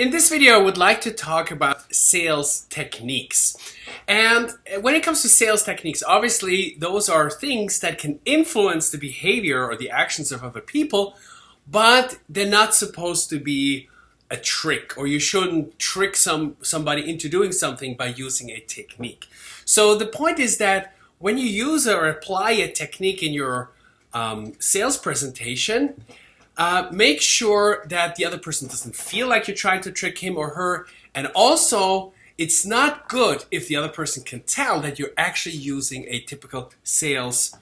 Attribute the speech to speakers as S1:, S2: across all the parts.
S1: In this video, I would like to talk about sales techniques. And when it comes to sales techniques, obviously those are things that can influence the behavior or the actions of other people, but they're not supposed to be a trick, or you shouldn't trick somebody into doing something by using a technique. So the point is that when you use or apply a technique in your sales presentation, make sure that the other person doesn't feel like you're trying to trick him or her. And also, it's not good if the other person can tell that you're actually using a typical sales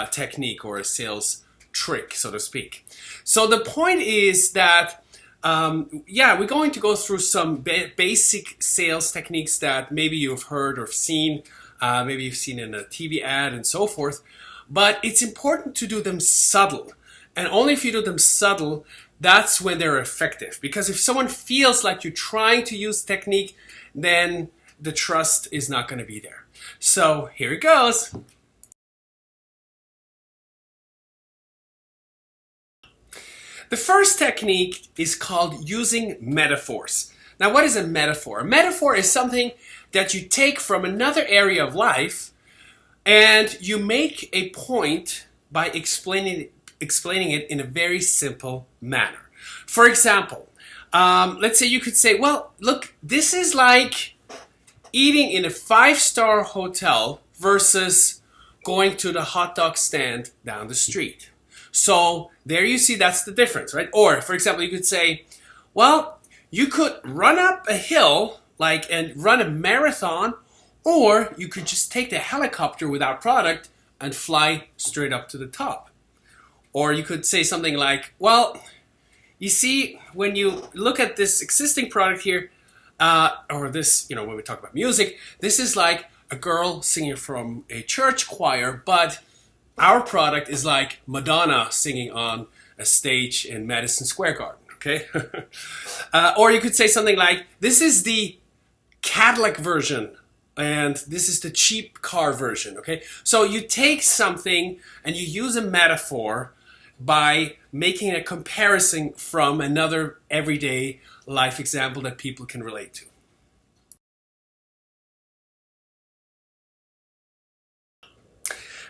S1: technique or a sales trick, so to speak. So the point is that, we're going to go through some basic sales techniques that maybe you've heard or seen, maybe you've seen in a TV ad and so forth. But it's important to do them subtle. And only if you do them subtle, that's when they're effective. Because if someone feels like you're trying to use technique, then the trust is not going to be there. So here it goes. The first technique is called using metaphors. Now, what is a metaphor? A metaphor is something that you take from another area of life and you make a point by explaining it in a very simple manner. For example, let's say you could say, well, look, this is like eating in a 5-star hotel versus going to the hot dog stand down the street. So there you see, that's the difference, right? Or, for example, you could say, well, you could run up a hill and run a marathon, or you could just take the helicopter without product and fly straight up to the top. Or you could say something like, well, you see, when you look at this existing product here, or this, when we talk about music, this is like a girl singing from a church choir, but our product is like Madonna singing on a stage in Madison Square Garden, okay? Or you could say something like, this is the Cadillac version, and this is the cheap car version, okay? So you take something and you use a metaphor by making a comparison from another everyday life example that people can relate to.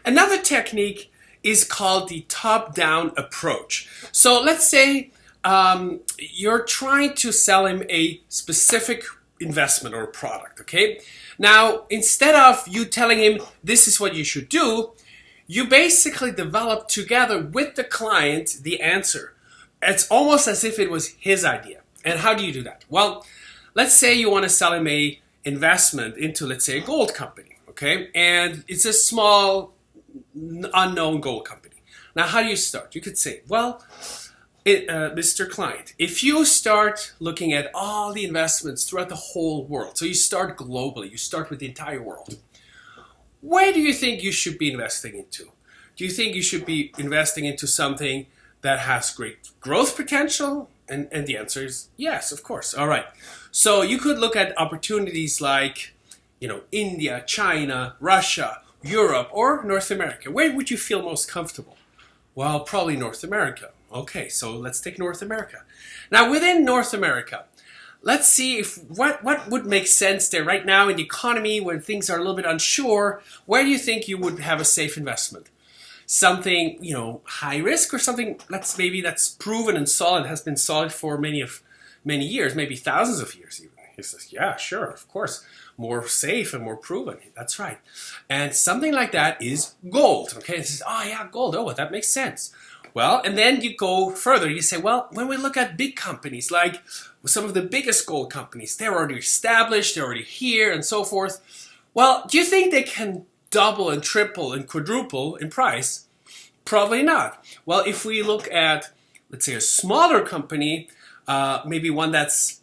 S1: Another technique is called the top-down approach. So let's say you're trying to sell him a specific investment or product, okay? Now, instead of you telling him this is what you should do, you basically develop together with the client the answer. It's almost as if it was his idea. And how do you do that? Well, let's say you want to sell him a investment into, let's say, a gold company, okay? And it's a small, unknown gold company. Now, how do you start? You could say, well, Mr. Client, if you start looking at all the investments throughout the whole world, so you start globally, you start with the entire world, where do you think you should be investing into? Do you think you should be investing into something that has great growth potential? And the answer is yes, of course. All right. So you could look at opportunities like, India, China, Russia, Europe, or North America. Where would you feel most comfortable? Well, probably North America. Okay, so let's take North America. Now, within North America, let's see if what would make sense there right now in the economy when things are a little bit unsure. Where do you think you would have a safe investment? Something, high risk, or something that's proven and solid, has been solid for many years, maybe thousands of years even. He says, yeah, sure, of course. More safe and more proven. That's right. And something like that is gold. Okay, it says, oh yeah, gold. Oh, well, that makes sense. Well, and then you go further. You say, well, when we look at big companies, like some of the biggest gold companies, they're already established, they're already here, and so forth. Well, do you think they can double and triple and quadruple in price? Probably not. Well, if we look at, let's say, a smaller company, maybe one that's,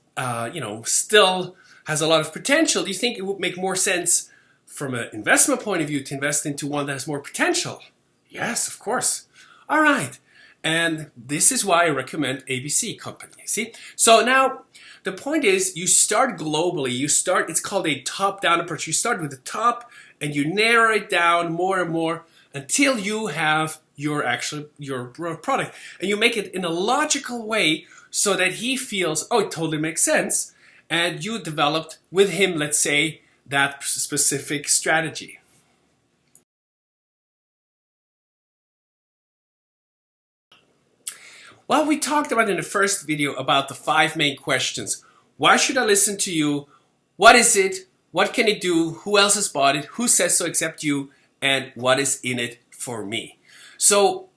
S1: still has a lot of potential, do you think it would make more sense from an investment point of view to invest into one that has more potential? Yes, of course. All right. And this is why I recommend ABC company. See? So now the point is you start globally. It's called a top-down approach. You start with the top and you narrow it down more and more until you have your product. And you make it in a logical way so that he feels, oh, it totally makes sense. And you developed with him, let's say, that specific strategy. Well, we talked about in the first video about the 5 main questions. Why should I listen to you? What is it? What can it do? Who else has bought it? Who says so except you? And what is in it for me? So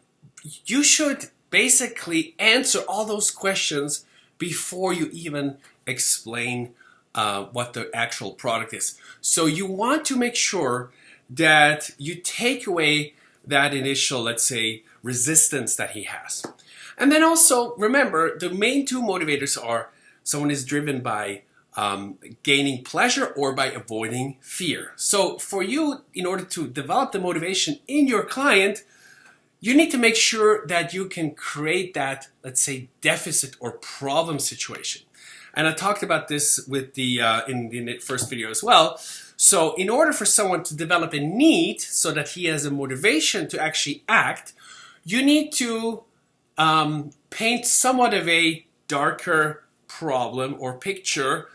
S1: you should basically answer all those questions before you even explain what the actual product is. So you want to make sure that you take away that initial, let's say, resistance that he has. And then also remember, the main 2 motivators are someone is driven by gaining pleasure or by avoiding fear. So for you, in order to develop the motivation in your client, you need to make sure that you can create that, let's say, deficit or problem situation. And I talked about this with the in the first video as well. So in order for someone to develop a need so that he has a motivation to actually act, you need to paint somewhat of a darker problem or picture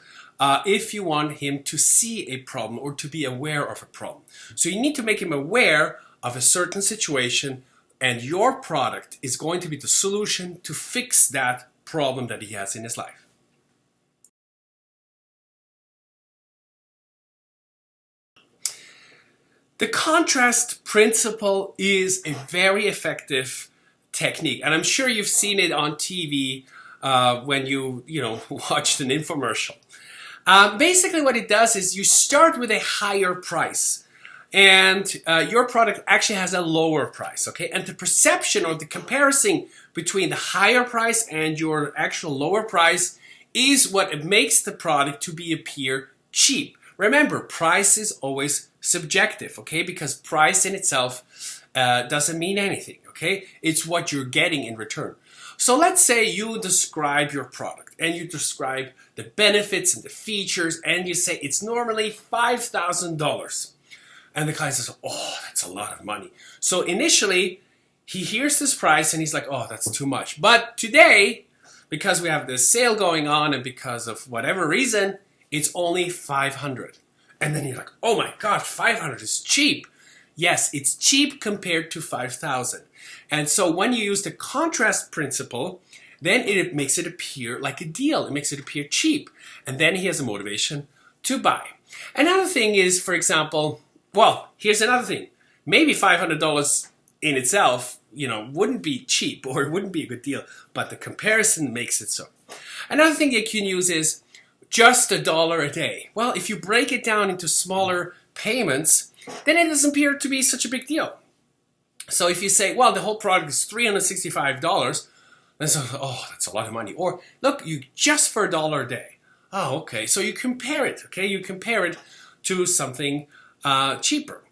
S1: if you want him to see a problem or to be aware of a problem. So you need to make him aware of a certain situation, and your product is going to be the solution to fix that problem that he has in his life. The contrast principle is a very effective technique, and I'm sure you've seen it on TV when you watched an infomercial. Basically what it does is you start with a higher price, and your product actually has a lower price, okay? And the perception or the comparison between the higher price and your actual lower price is what makes the product to appear cheap. Remember, price is always subjective, okay? Because price in itself doesn't mean anything, okay? It's what you're getting in return. So let's say you describe your product and you describe the benefits and the features, and you say it's normally $5,000. And the client says, oh, that's a lot of money. So initially, he hears this price and he's like, oh, that's too much. But today, because we have this sale going on and because of whatever reason, it's only $500. And then you're like, oh my God, $500 is cheap. Yes, it's cheap compared to $5,000. And so when you use the contrast principle, then it makes it appear like a deal. It makes it appear cheap. And then he has a motivation to buy. Another thing is, for example, well, here's another thing. Maybe $500 in itself, wouldn't be cheap or it wouldn't be a good deal, but the comparison makes it so. Another thing you can use is just $1 a day. Well, if you break it down into smaller payments, then it doesn't appear to be such a big deal. So if you say, well, the whole product is $365, then so, oh, that's a lot of money. Or look, you just for $1 a day. Oh, okay. So you compare it, okay? You compare it to something cheaper.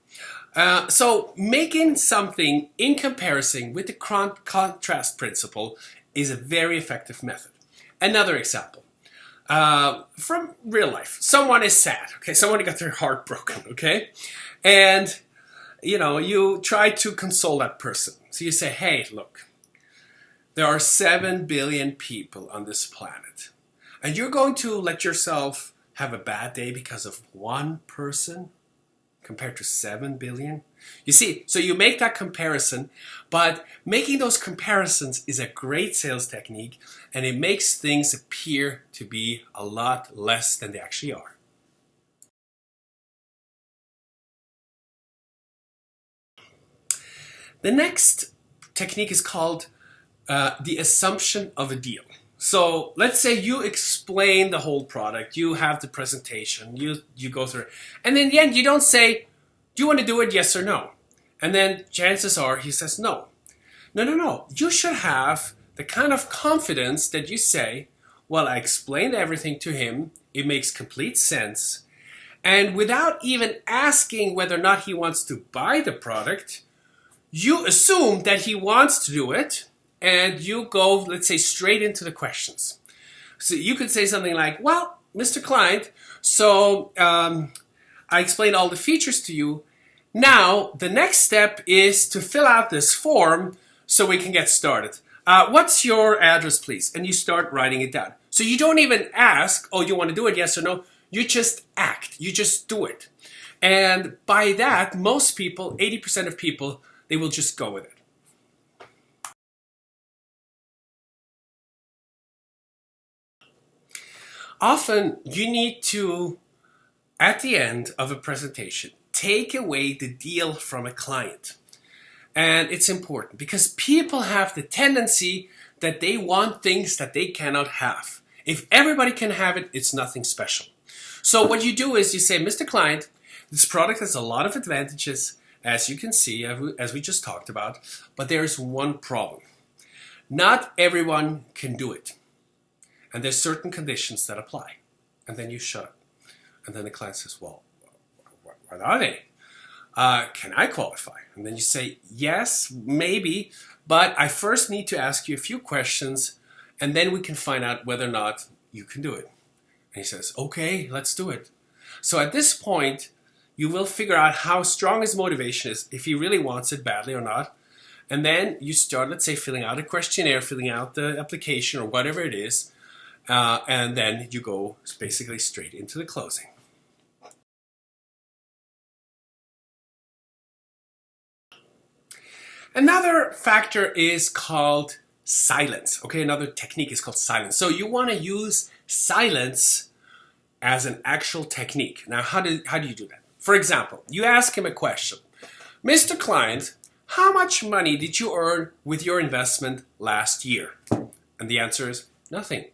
S1: So making something in comparison with the contrast principle is a very effective method. Another example. From real life. Someone is sad, okay? Someone got their heart broken, okay? And, you try to console that person. So you say, hey, look, there are 7 billion people on this planet. And you're going to let yourself have a bad day because of one person compared to 7 billion? You see, so you make that comparison, but making those comparisons is a great sales technique, and it makes things appear to be a lot less than they actually are. The next technique is called the assumption of a deal. So let's say you explain the whole product, you have the presentation, you go through it, and in the end you don't say, do you want to do it, yes or no? And then chances are he says no. No. You should have the kind of confidence that you say, well, I explained everything to him, it makes complete sense, and without even asking whether or not he wants to buy the product, you assume that he wants to do it, and you go, let's say, straight into the questions. So you could say something like, well, Mr. Client, so I explained all the features to you. Now, the next step is to fill out this form so we can get started. What's your address, please? And you start writing it down. So you don't even ask, oh, you want to do it, yes or no? You just act. You just do it. And by that, most people, 80% of people, they will just go with it. Often, you need to, at the end of a presentation, take away the deal from a client. And it's important because people have the tendency that they want things that they cannot have. If everybody can have it, it's nothing special. So what you do is you say, Mr. Client, this product has a lot of advantages, as you can see, as we just talked about, but there's one problem. Not everyone can do it. And there's certain conditions that apply. And then you shut up. And then the client says, well, what are they? Can I qualify? And then you say, yes, maybe, but I first need to ask you a few questions, and then we can find out whether or not you can do it. And he says, okay, let's do it. So at this point, you will figure out how strong his motivation is, if he really wants it badly or not. And then you start, let's say, filling out a questionnaire, filling out the application or whatever it is, and then you go basically straight into the closing. Another factor is called silence. Okay, another technique is called silence. So you want to use silence as an actual technique. Now, how do you do that? For example, you ask him a question. Mr. Client, how much money did you earn with your investment last year? And the answer is nothing.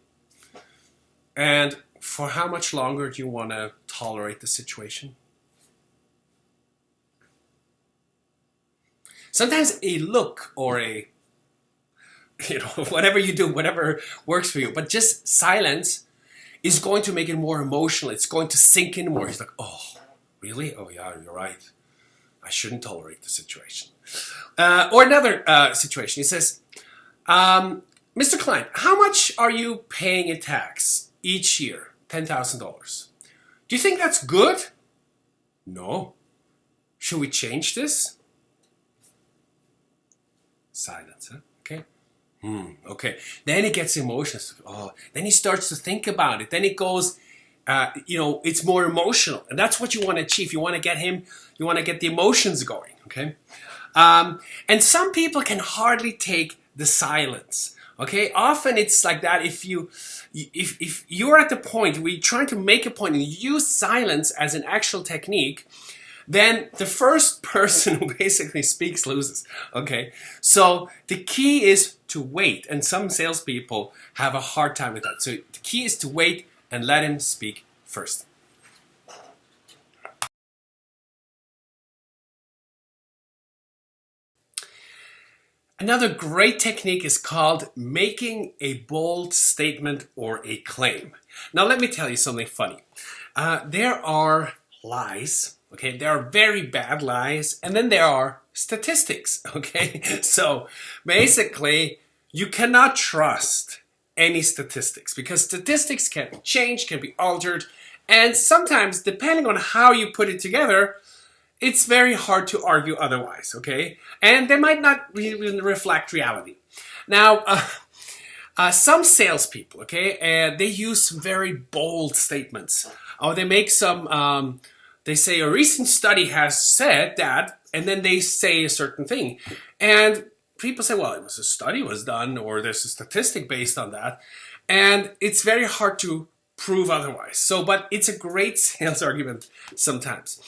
S1: And for how much longer do you want to tolerate the situation? Sometimes a look or whatever you do, whatever works for you, but just silence is going to make it more emotional. It's going to sink in more. He's like, oh, really? Oh, yeah, you're right. I shouldn't tolerate the situation. Or another situation. He says, Mr. Client, how much are you paying in tax each year? $10,000. Do you think that's good? No. Should we change this? Silence, huh? Okay. Okay. Then it gets emotional. Oh, then he starts to think about it. Then it goes, it's more emotional. And that's what you want to achieve. You want to get the emotions going, okay? And some people can hardly take the silence, okay? Often it's like that. If you're at the point where you're trying to make a point and use silence as an actual technique, then the first person who basically speaks loses, okay? So the key is to wait, and some salespeople have a hard time with that. So the key is to wait and let him speak first. Another great technique is called making a bold statement or a claim. Now let me tell you something funny. There are lies. Okay, there are very bad lies, and then there are statistics, okay? So basically, you cannot trust any statistics because statistics can be changed, can be altered, and sometimes, depending on how you put it together, it's very hard to argue otherwise, okay? And they might not really reflect reality. Now, some salespeople, okay, they use some very bold statements. Or they make some... they say a recent study has said that, and then they say a certain thing. And people say, well, a study was done, or there's a statistic based on that. And it's very hard to prove otherwise. So, but it's a great sales argument sometimes.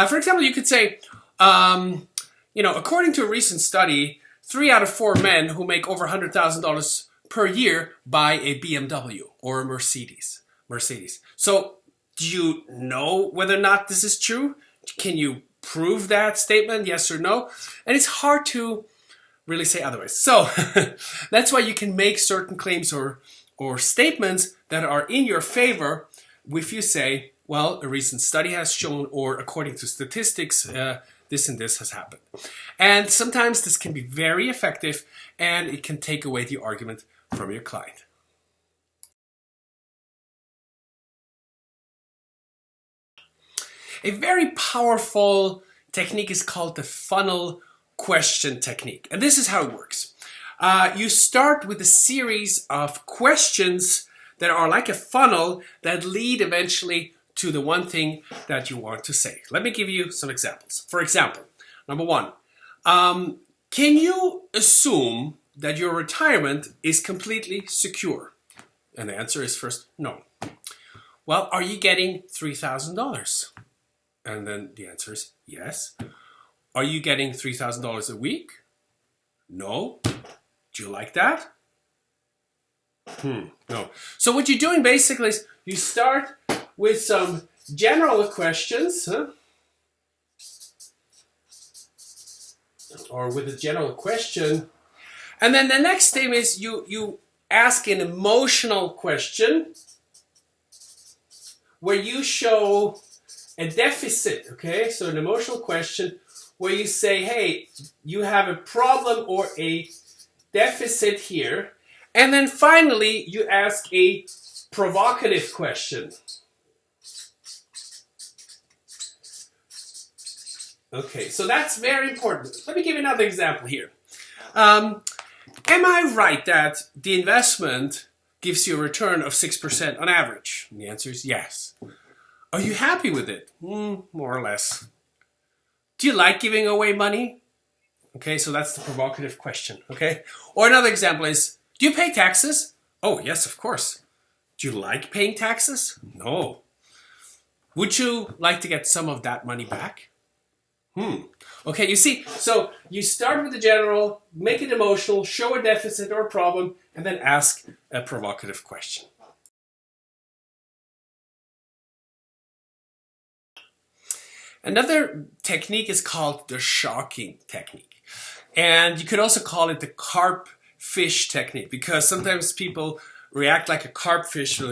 S1: For example, you could say, according to a recent study, 3 out of 4 men who make over $100,000 per year buy a BMW or a Mercedes. So, do you know whether or not this is true? Can you prove that statement, yes or no? And it's hard to really say otherwise. So that's why you can make certain claims or statements that are in your favor if you say, well, a recent study has shown, or according to statistics, this and this has happened. And sometimes this can be very effective, and it can take away the argument from your client. A very powerful technique is called the funnel question technique. And this is how it works. You start with a series of questions that are like a funnel that lead eventually to the one thing that you want to say. Let me give you some examples. For example, number one, can you assume that your retirement is completely secure? And the answer is first, no. Well, are you getting $3,000? And then the answer is yes. Are you getting $3,000 a week? No. Do you like that? No. So what you're doing basically is you start with some general questions, or with a general question, and then the next thing is you ask an emotional question where you show a deficit, okay? So an emotional question where you say, hey, you have a problem or a deficit here. And then finally, you ask a provocative question. Okay, so that's very important. Let me give you another example here. Am I right that the investment gives you a return of 6% on average? And the answer is yes. Are you happy with it? More or less. Do you like giving away money? Okay, so that's the provocative question, okay? Or another example is, do you pay taxes? Oh, yes, of course. Do you like paying taxes? No. Would you like to get some of that money back? Okay, you see, so you start with the general, make it emotional, show a deficit or a problem, and then ask a provocative question. Another technique is called the shocking technique. And you could also call it the carp fish technique, because sometimes people react like a carp fish.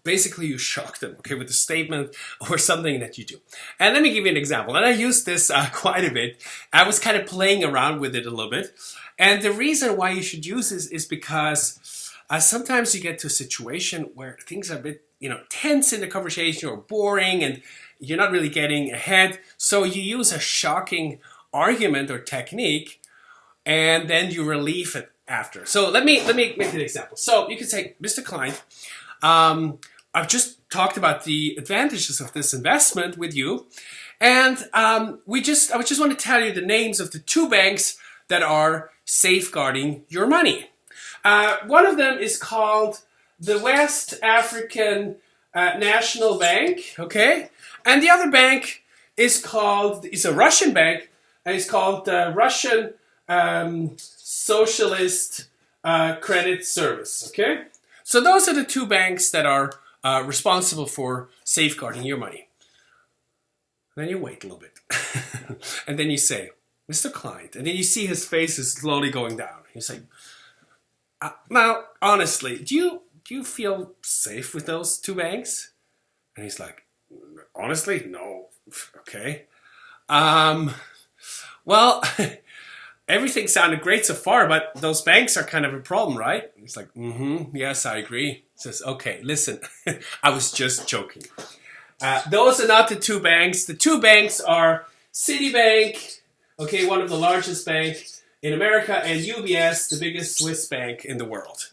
S1: Basically, you shock them, okay, with a statement or something that you do. And let me give you an example. And I used this quite a bit. I was kind of playing around with it a little bit. And the reason why you should use this is because sometimes you get to a situation where things are a bit, tense in the conversation or boring and you're not really getting ahead. So you use a shocking argument or technique and then you relieve it after. So let me make an example. So you could say, Mr. Client, I've just talked about the advantages of this investment with you, and I just want to tell you the names of the two banks that are safeguarding your money. One of them is called the West African National Bank, okay, and the other bank is a Russian bank, and it's called the Russian Socialist Credit Service, okay. So those are the two banks that are responsible for safeguarding your money. Then you wait a little bit. And then you say, Mr. Client. And then you see his face is slowly going down. He's like, now, honestly, do you feel safe with those two banks? And he's like, honestly, no. Okay. Well, everything sounded great so far, but those banks are kind of a problem, right? And he's like, yes, I agree. He says, okay, listen, I was just joking. Those are not the two banks. The two banks are Citibank, okay, one of the largest banks in America, and UBS, the biggest Swiss bank in the world.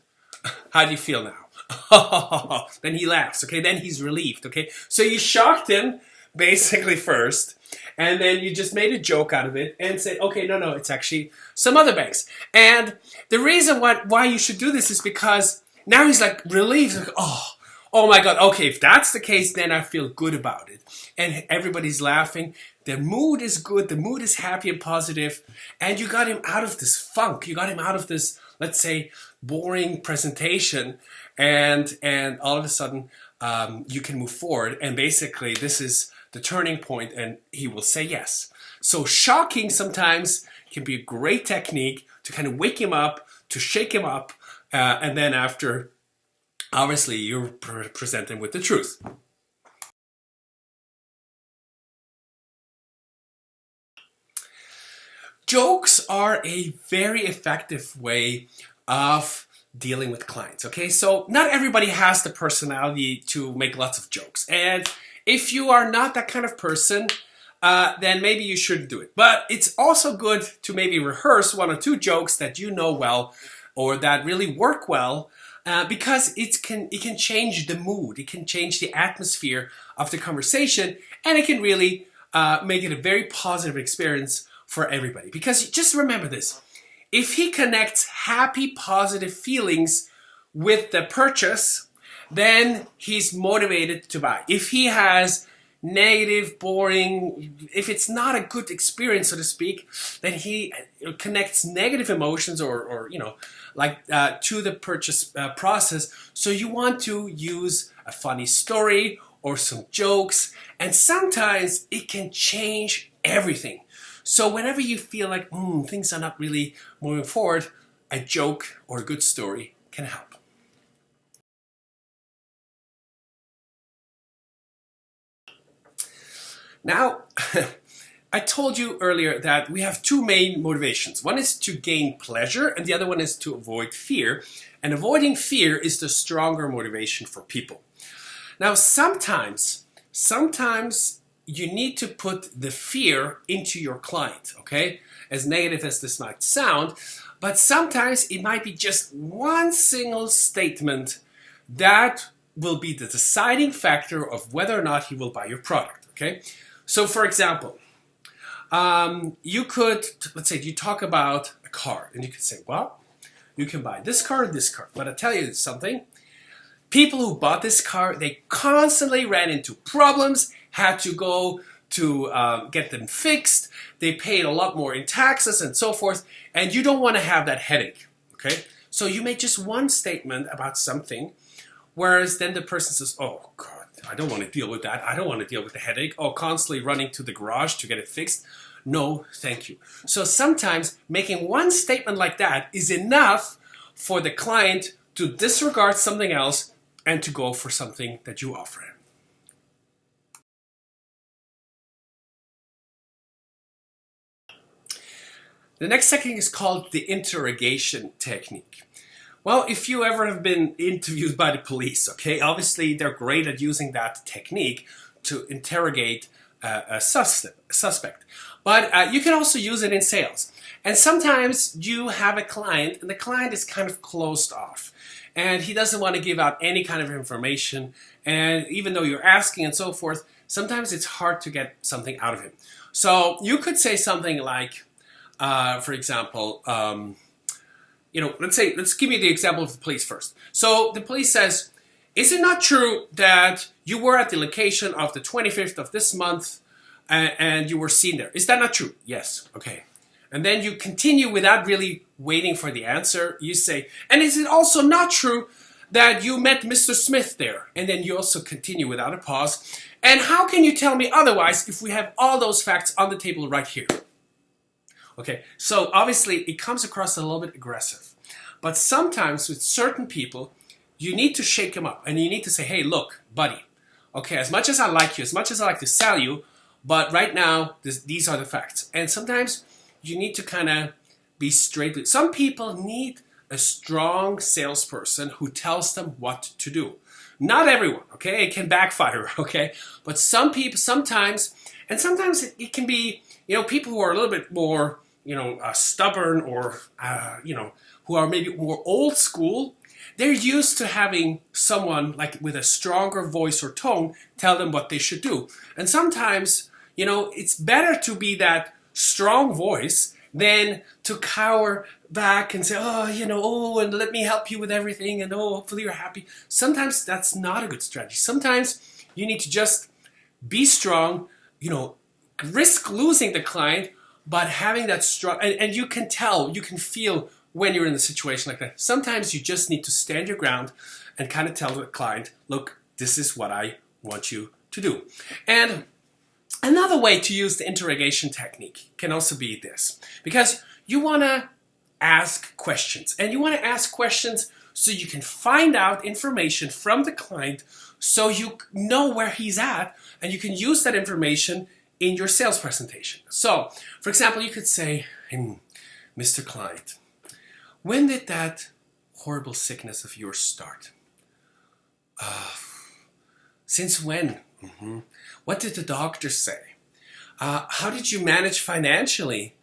S1: How do you feel now? Then he laughs, okay? Then he's relieved, okay? So you shocked him, basically, first. And then you just made a joke out of it and said, okay, no, it's actually some other banks. And the reason why you should do this is because now he's like relieved. Like, oh my God. Okay, if that's the case, then I feel good about it. And everybody's laughing. The mood is good. The mood is happy and positive. And you got him out of this funk. You got him out of this, let's say, boring presentation. And all of a sudden, you can move forward. And basically, this is the turning point, and he will say yes. So shocking sometimes can be a great technique to kind of wake him up, to shake him up, and then after, obviously, you present him with the truth. Jokes are a very effective way of dealing with clients, okay? So not everybody has the personality to make lots of jokes, and if you are not that kind of person, then maybe you shouldn't do it. But it's also good to maybe rehearse one or two jokes that you know well or that really work well, because it can change the mood, it can change the atmosphere of the conversation, and it can really make it a very positive experience for everybody. Because just remember this, if he connects happy, positive feelings with the purchase, then he's motivated to buy. If he has negative, boring, if it's not a good experience, so to speak, then he connects negative emotions or to the purchase process. So you want to use a funny story or some jokes, and sometimes it can change everything. So whenever you feel like things are not really moving forward, a joke or a good story can help. Now, I told you earlier that we have two main motivations. One is to gain pleasure, and the other one is to avoid fear. And avoiding fear is the stronger motivation for people. Now, sometimes you need to put the fear into your client, okay? As negative as this might sound, but sometimes it might be just one single statement that will be the deciding factor of whether or not he will buy your product, okay? So for example, you could, let's say you talk about a car, and you could say, well, you can buy this car or this car. But I tell you something, people who bought this car, they constantly ran into problems, had to go to get them fixed, they paid a lot more in taxes and so forth, and you don't want to have that headache, okay? So you make just one statement about something, whereas then the person says, oh God, I don't want to deal with that. I don't want to deal with the headache. Oh, constantly running to the garage to get it fixed. No, thank you. So sometimes making one statement like that is enough for the client to disregard something else and to go for something that you offer him. The next technique is called the interrogation technique. Well, if you ever have been interviewed by the police, okay, obviously they're great at using that technique to interrogate a suspect. But you can also use it in sales. And sometimes you have a client, and the client is kind of closed off. And he doesn't want to give out any kind of information. And even though you're asking and so forth, sometimes it's hard to get something out of him. So you could say something like, for example, let's give you the example of the police first. So the police says, is it not true that you were at the location of the 25th of this month and you were seen there? Is that not true? Yes. Okay. And then you continue without really waiting for the answer. You say, and is it also not true that you met Mr. Smith there? And then you also continue without a pause. And how can you tell me otherwise if we have all those facts on the table right here? Okay, so obviously it comes across a little bit aggressive. But sometimes with certain people, you need to shake them up and you need to say, hey, look, buddy, okay, as much as I like you, as much as I like to sell you, but right now, these are the facts. And sometimes you need to kind of be straight. Some people need a strong salesperson who tells them what to do. Not everyone, okay? It can backfire, okay? But some people, sometimes it can be, people who are a little bit more, stubborn or, who are maybe more old school. They're used to having someone like with a stronger voice or tone tell them what they should do. And sometimes, it's better to be that strong voice than to cower back and say, and let me help you with everything, and hopefully you're happy. Sometimes that's not a good strategy. Sometimes you need to just be strong, risk losing the client, but having that strong, and you can tell, you can feel when you're in a situation like that. Sometimes you just need to stand your ground and kind of tell the client, look, this is what I want you to do. And another way to use the interrogation technique can also be this, because you want to ask questions, and you want to ask questions so you can find out information from the client so you know where he's at, and you can use that information in your sales presentation. So, for example, you could say, Mr. Client, when did that horrible sickness of yours start? Since when? What did the doctor say? How did you manage financially?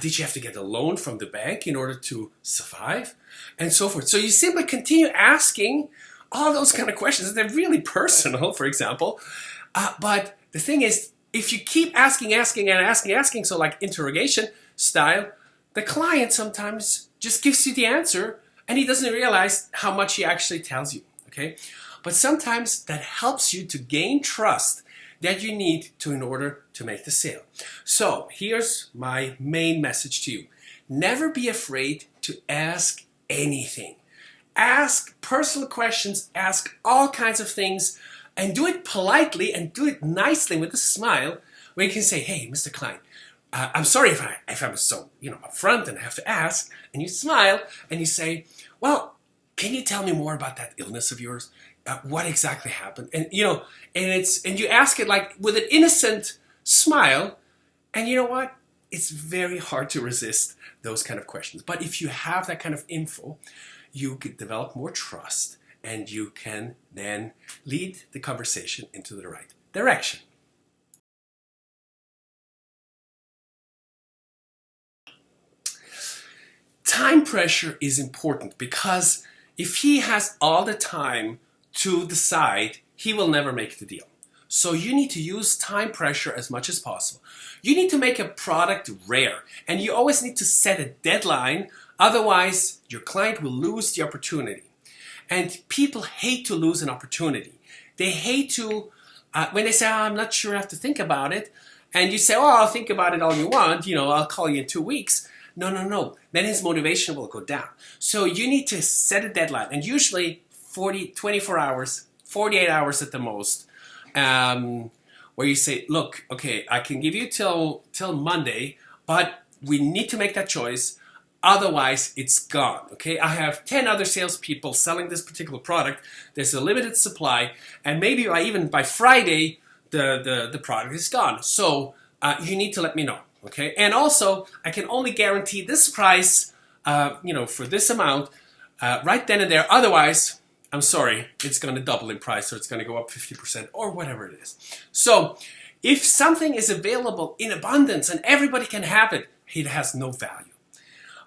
S1: Did you have to get a loan from the bank in order to survive? And so forth. So you simply continue asking all those kind of questions. They're really personal, for example. But the thing is, if you keep asking, so like interrogation style, the client sometimes just gives you the answer and he doesn't realize how much he actually tells you, okay? But sometimes that helps you to gain trust that you need to in order to make the sale. So here's my main message to you. Never be afraid to ask anything. Ask personal questions, ask all kinds of things, and do it politely and do it nicely with a smile, where you can say, hey, Mr. Klein, I'm sorry if I'm so upfront and I have to ask, and you smile and you say, well, can you tell me more about that illness of yours? What exactly happened? And and you ask it like with an innocent smile, and you know what? It's very hard to resist those kind of questions. But if you have that kind of info, you can develop more trust, and you can then lead the conversation into the right direction. Time pressure is important because if he has all the time to decide, he will never make the deal. So you need to use time pressure as much as possible. You need to make a product rare, and you always need to set a deadline, otherwise your client will lose the opportunity. And people hate to lose an opportunity. They hate to, when they say, I'm not sure, I have to think about it, and you say, oh, I'll think about it all you want, I'll call you in 2 weeks. No. Then his motivation will go down. So you need to set a deadline, and usually 24 hours, 48 hours at the most, where you say, look, okay, I can give you till Monday, but we need to make that choice. Otherwise, it's gone, okay? I have 10 other salespeople selling this particular product. There's a limited supply, and maybe even by Friday, the product is gone. So you need to let me know, okay? And also, I can only guarantee this price, for this amount, right then and there. Otherwise, I'm sorry, it's going to double in price, or it's going to go up 50%, or whatever it is. So if something is available in abundance and everybody can have it, it has no value.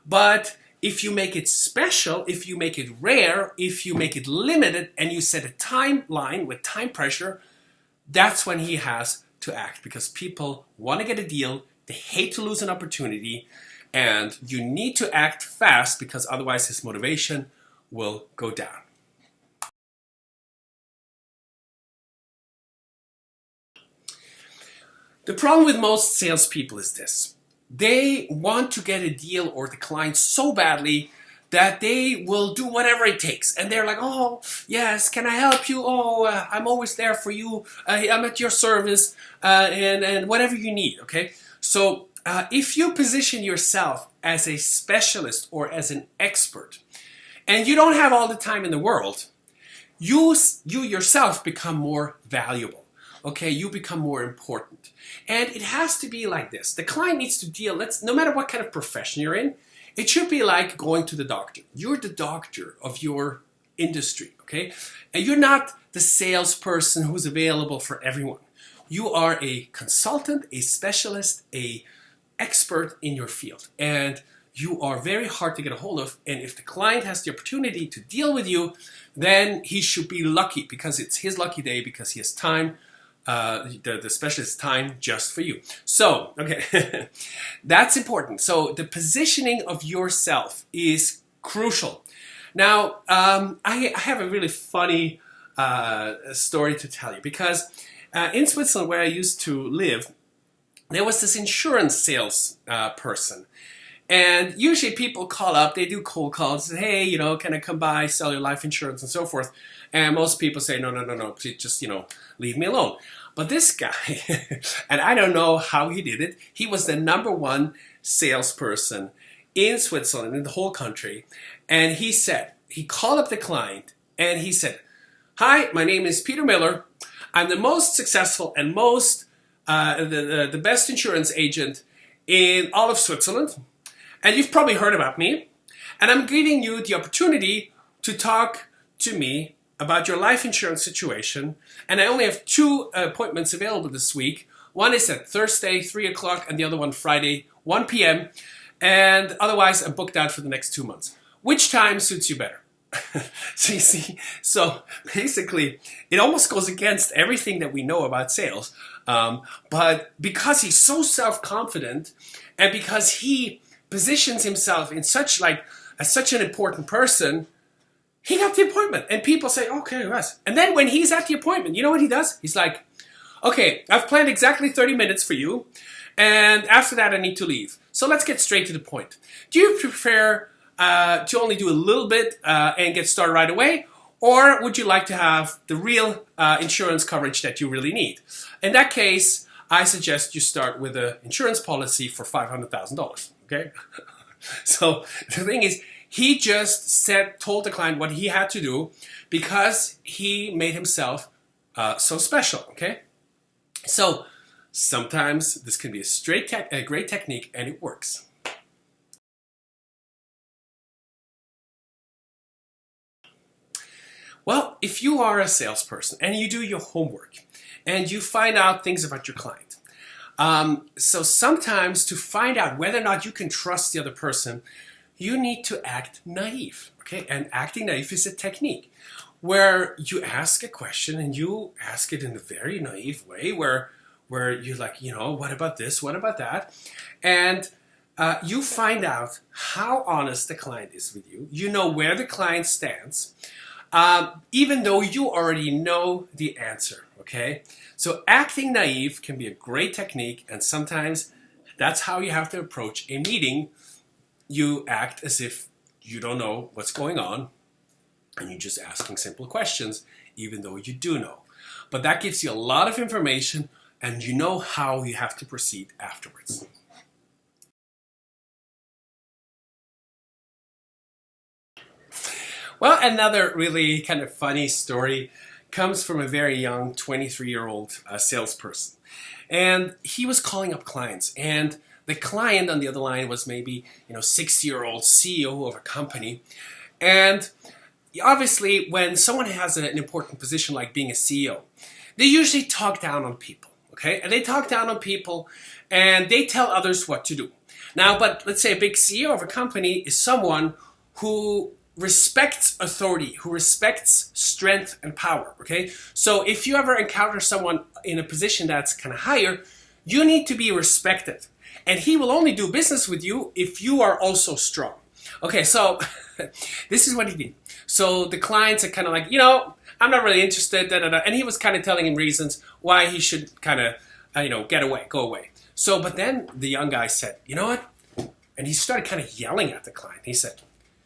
S1: But if you make it special, if you make it rare, if you make it limited, and you set a timeline with time pressure, that's when he has to act, because people want to get a deal, they hate to lose an opportunity, and you need to act fast because otherwise his motivation will go down. The problem with most salespeople is this. They want to get a deal or the client so badly that they will do whatever it takes. And they're like, oh, yes, can I help you? Oh, I'm always there for you. I'm at your service, and whatever you need, okay? So if you position yourself as a specialist or as an expert, and you don't have all the time in the world, you yourself become more valuable. Okay, you become more important. And it has to be like this. The client needs to deal, no matter what kind of profession you're in, it should be like going to the doctor. You're the doctor of your industry, okay? And you're not the salesperson who's available for everyone. You are a consultant, a specialist, a expert in your field. And you are very hard to get a hold of. And if the client has the opportunity to deal with you, then he should be lucky, because it's his lucky day, because he has time, the specialist time just for you. So, okay, that's important. So the positioning of yourself is crucial. Now, I have a really funny story to tell you, because in Switzerland, where I used to live, there was this insurance sales person. And usually people call up, they do cold calls, say, hey, can I come by, sell your life insurance and so forth. And most people say, no, please just, leave me alone. But this guy, and I don't know how he did it, he was the #1 salesperson in Switzerland, in the whole country. And he called up the client and he said, hi, my name is Peter Miller. I'm the most successful and the best insurance agent in all of Switzerland. And you've probably heard about me. And I'm giving you the opportunity to talk to me about your life insurance situation. And I only have 2 appointments available this week. One is at Thursday, 3 o'clock, and the other one Friday, 1 p.m. And otherwise, I'm booked out for the next 2 months. Which time suits you better? So you see, so basically, it almost goes against everything that we know about sales. But because he's so self-confident, and because he positions himself in as such an important person, he got the appointment. And people say, okay, yes. And then when he's at the appointment, you know what he does? He's like, okay, I've planned exactly 30 minutes for you. And after that, I need to leave. So let's get straight to the point. Do you prefer to only do a little bit and get started right away? Or would you like to have the real insurance coverage that you really need? In that case, I suggest you start with an insurance policy for $500,000, okay? So the thing is, he just told the client what he had to do because he made himself so special, okay? So sometimes this can be a great technique, and it works. Well, if you are a salesperson and you do your homework and you find out things about your client, so sometimes to find out whether or not you can trust the other person, you need to act naive, okay? And acting naive is a technique where you ask a question and you ask it in a very naive way where you're like, what about this? What about that? And you find out how honest the client is with you. You know where the client stands. Even though you already know the answer, okay? So acting naive can be a great technique, and sometimes that's how you have to approach a meeting. You act as if you don't know what's going on, and you're just asking simple questions, even though you do know. But that gives you a lot of information, and you know how you have to proceed afterwards. Well, another really kind of funny story comes from a very young 23-year-old salesperson. And he was calling up clients. And the client on the other line was maybe, 60-year-old CEO of a company. And obviously, when someone has an important position like being a CEO, they usually talk down on people, okay? And they talk down on people and they tell others what to do. Now, but let's say a big CEO of a company is someone who respects authority, who respects strength and power, okay? So if you ever encounter someone in a position that's kind of higher, you need to be respected. And he will only do business with you if you are also strong. Okay, so this is what he did. So the clients are kind of like, I'm not really interested, and he was kind of telling him reasons why he should kind of, get away, go away. So, but then the young guy said, you know what? And he started kind of yelling at the client. He said,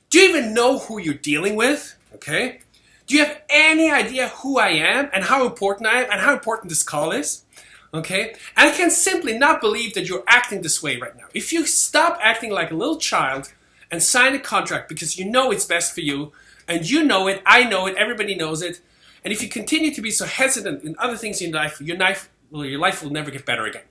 S1: do you even know who you're dealing with? Okay. Do you have any idea who I am and how important I am and how important this call is? Okay. And I can simply not believe that you're acting this way right now. If you stop acting like a little child and sign a contract because you know it's best for you and you know it, I know it, everybody knows it. And if you continue to be so hesitant in other things in life, your life will never get better again.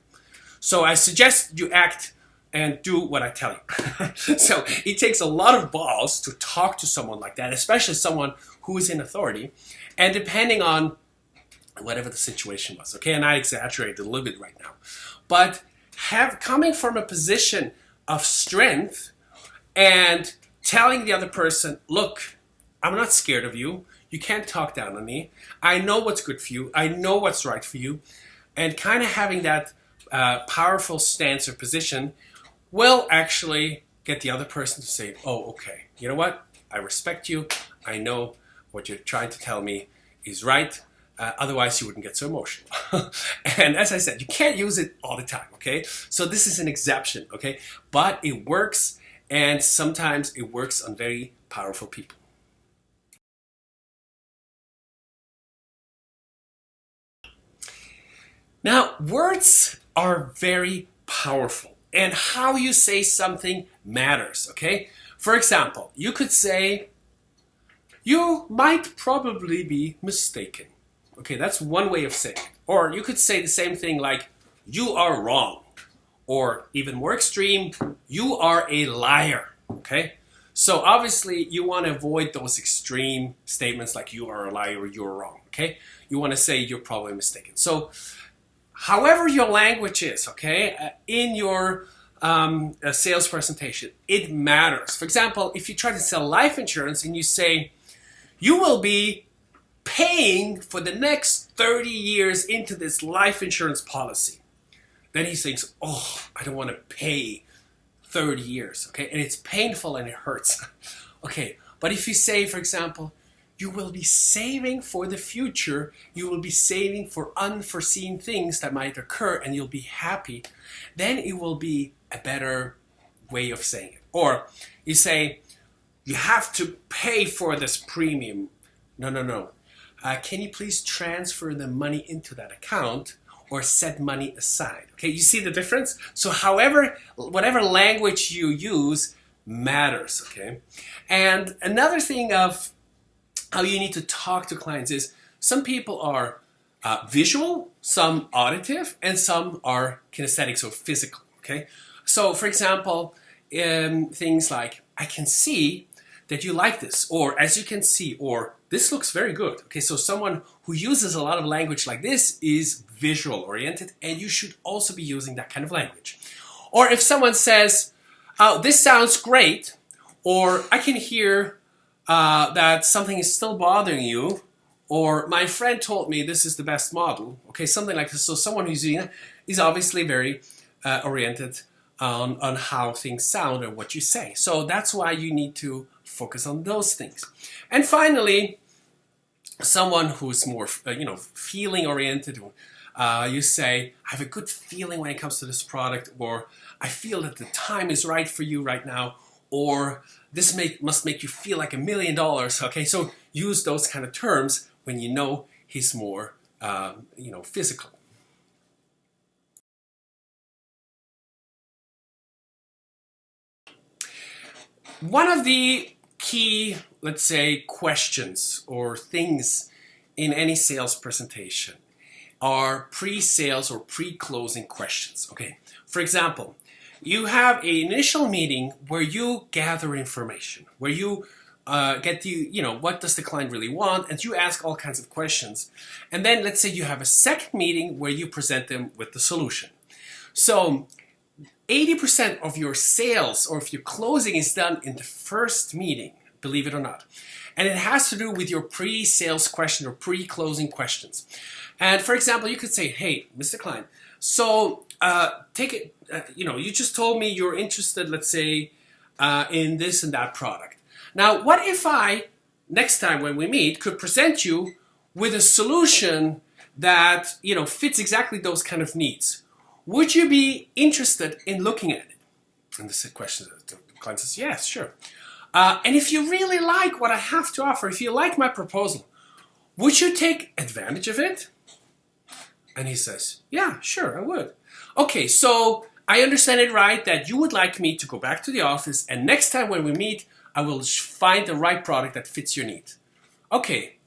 S1: So I suggest you act and do what I tell you. So it takes a lot of balls to talk to someone like that, especially someone who is in authority. And depending on whatever the situation was, okay? And I exaggerate a little bit right now. But coming from a position of strength and telling the other person, look, I'm not scared of you. You can't talk down on me. I know what's good for you. I know what's right for you. And kind of having that powerful stance or position will actually get the other person to say, oh, okay, you know what? I respect you. I know what you're trying to tell me is right. Otherwise, you wouldn't get so emotional. And as I said, you can't use it all the time, okay? So this is an exception, okay? But it works, and sometimes it works on very powerful people. Now, words are very powerful. And how you say something matters, okay? For example, you could say, you might probably be mistaken. Okay, that's one way of saying it. Or you could say the same thing like, you are wrong. Or even more extreme, you are a liar, okay? So obviously you want to avoid those extreme statements like you are a liar or you're wrong, okay? You want to say you're probably mistaken. So however your language is, okay, in your sales presentation, it matters. For example, if you try to sell life insurance and you say, you will be paying for the next 30 years into this life insurance policy, then he thinks, oh, I don't want to pay 30 years, okay? And it's painful and it hurts. Okay, but if you say, for example, you will be saving for the future, you will be saving for unforeseen things that might occur and you'll be happy, then it will be a better way of saying it. Or you say, you have to pay for this premium. No. Can you please transfer the money into that account or set money aside? Okay, you see the difference? So whatever language you use matters, okay? And another thing of how you need to talk to clients is some people are visual, some auditive, and some are kinesthetic, so physical, okay? So for example, things like, I can see that you like this, or as you can see, or this looks very good. Okay, so someone who uses a lot of language like this is visual oriented, and you should also be using that kind of language. Or if someone says, oh, this sounds great, or I can hear that something is still bothering you, or my friend told me this is the best model, okay, something like this. So someone who's using it is obviously very oriented on how things sound and what you say. So that's why you need to focus on those things. And finally, someone who's more, feeling oriented, you say, I have a good feeling when it comes to this product, or I feel that the time is right for you right now, or this must make you feel like $1 million. Okay, so use those kind of terms when you know he's more, physical. One of the key, let's say, questions or things in any sales presentation are pre-sales or pre-closing questions. Okay, for example, you have an initial meeting where you gather information, where you get what does the client really want, and you ask all kinds of questions. And then let's say you have a second meeting where you present them with the solution. So 80% of your sales or if your closing is done in the first meeting, believe it or not. And it has to do with your pre-sales question or pre-closing questions. And for example, you could say, hey, Mr. Client, so take it, you just told me you're interested, let's say, in this and that product. Now, what if I, next time when we meet, could present you with a solution that, fits exactly those kind of needs? Would you be interested in looking at it? And the question, the client says, yes, sure. And if you really like what I have to offer, if you like my proposal, would you take advantage of it? And he says, yeah, sure, I would. Okay, so I understand it right that you would like me to go back to the office, and next time when we meet, I will find the right product that fits your need. Okay,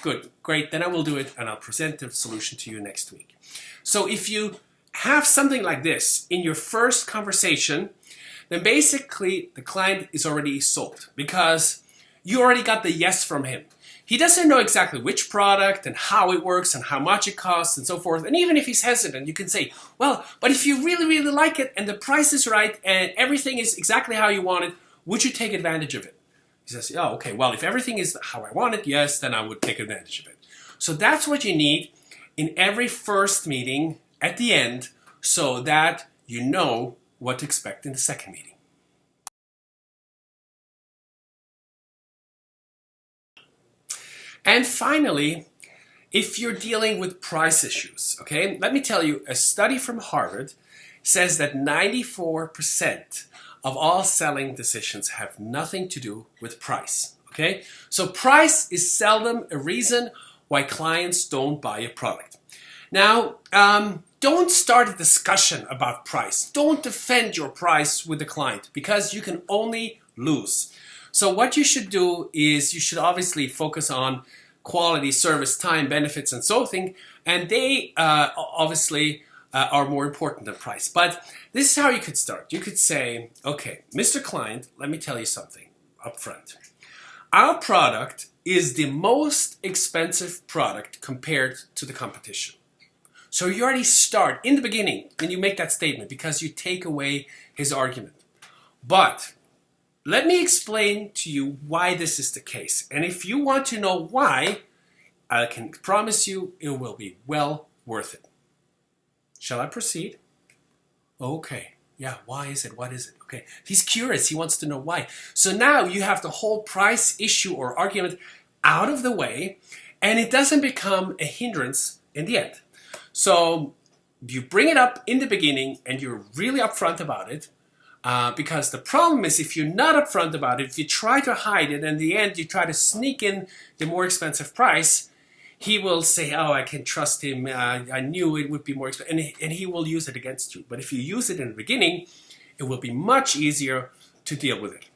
S1: good, great, then I will do it and I'll present the solution to you next week. So if you have something like this in your first conversation, then basically the client is already sold because you already got the yes from him. He doesn't know exactly which product and how it works and how much it costs and so forth. And even if he's hesitant, you can say, well, but if you really, really like it and the price is right and everything is exactly how you want it, would you take advantage of it? He says, oh, okay, well, if everything is how I want it, yes, then I would take advantage of it. So that's what you need in every first meeting at the end so that you know what to expect in the second meeting. And finally, if you're dealing with price issues, okay, let me tell you, a study from Harvard says that 94% of all selling decisions have nothing to do with price, okay? So price is seldom a reason why clients don't buy a product. Now, don't start a discussion about price. Don't defend your price with the client because you can only lose. So what you should do is you should obviously focus on quality, service, time, benefits, and so thing, and they obviously are more important than price. But this is how you could start. You could say, okay, Mr. Client, let me tell you something up front. Our product is the most expensive product compared to the competition. So you already start in the beginning when you make that statement because you take away his argument. But let me explain to you why this is the case. And if you want to know why, I can promise you it will be well worth it. Shall I proceed? Okay. Yeah, why is it? What is it? Okay. He's curious. He wants to know why. So now you have the whole price issue or argument out of the way, and it doesn't become a hindrance in the end. So you bring it up in the beginning and you're really upfront about it. Because the problem is if you're not upfront about it, if you try to hide it, and in the end you try to sneak in the more expensive price, he will say, oh, I can trust him, I knew it would be more expensive, and he will use it against you. But if you use it in the beginning, it will be much easier to deal with it.